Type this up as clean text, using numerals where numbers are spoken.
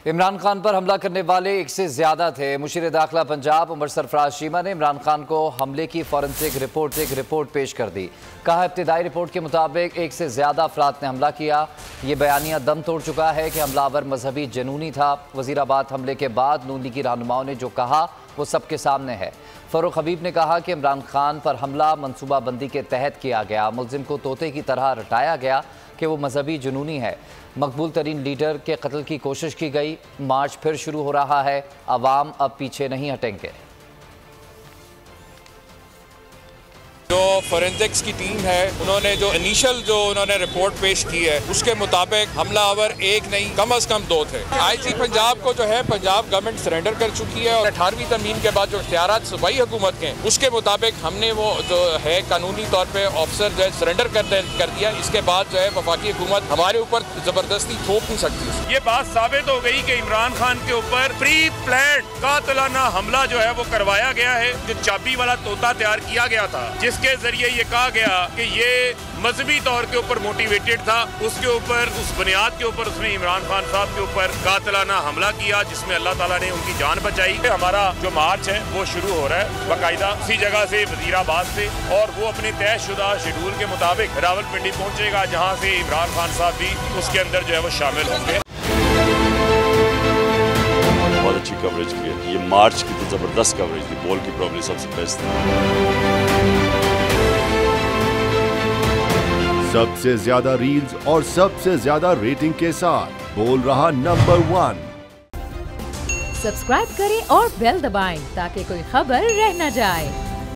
इमरान खान पर हमला करने वाले एक से ज्यादा थे। मुशीर दाखिला पंजाब उमर सरफराज शीमा ने इमरान खान को हमले की फॉरेंसिक रिपोर्ट पेश कर दी। कहा, इब्तिदाई रिपोर्ट के मुताबिक एक से ज्यादा अफराद ने हमला किया। ये बयानिया दम तोड़ चुका है कि हमलावर मजहबी जनूनी था। वजीराबाद हमले के बाद नून लीगी रहनुमाओं ने जो कहा वो सबके सामने है। फरूख हबीब ने कहा कि इमरान खान पर हमला मनसूबाबंदी के तहत किया गया। मुलजिम को तोते की तरह रटाया गया कि वो मजहबी जुनूनी है। मकबूल तरीन लीडर के कत्ल की कोशिश की गई। मार्च फिर शुरू हो रहा है। अवाम अब पीछे नहीं हटेंगे। जो फोरेंसिक्स की टीम है, उन्होंने जो इनिशियल रिपोर्ट पेश की है, उसके मुताबिक हमलावर एक नहीं कम अज कम 2 थे। आईजी पंजाब को जो है पंजाब गवर्नमेंट सरेंडर कर चुकी है और 18वीं तरमीम के बाद जो इख्तियारात सूबाई हुकूमत के, उसके मुताबिक हमने वो जो है कानूनी तौर पे ऑफिसर जो है सरेंडर कर दिया। इसके बाद जो है वफाकी हुकूमत हमारे ऊपर जबरदस्ती थोप नहीं सकती। ये बात साबित हो गई कि इमरान खान के ऊपर प्री प्लान्ड कातिलाना हमला जो है वो करवाया गया है। जो चाबी वाला तोता तैयार किया गया था, जिसके जरिए ये कहा गया कि ये मजहबी तौर के ऊपर मोटिवेटेड था, उसके ऊपर उस बुनियाद के ऊपर उसने इमरान खान साहब के ऊपर कातिलाना हमला किया, जिसमें अल्लाह ताला ने उनकी जान बचाई। हमारा जो मार्च है वो शुरू हो रहा है बाकायदा उसी जगह से, वजीराबाद से, और वो अपने तयशुदा शेड्यूल के मुताबिक रावलपिंडी पहुंचेगा, जहां से इमरान खान साहब भी उसके अंदर जो है वो शामिल होंगे। बहुत अच्छी कवरेज की है। ये मार्च की तो जबरदस्त कवरेज थी। बॉल की प्रॉब्लम सबसे बेस्ट थी। सबसे ज्यादा रील्स और सबसे ज्यादा रेटिंग के साथ बोल रहा नंबर 1। सब्सक्राइब करें और बेल दबाएं ताकि कोई खबर रह न जाए।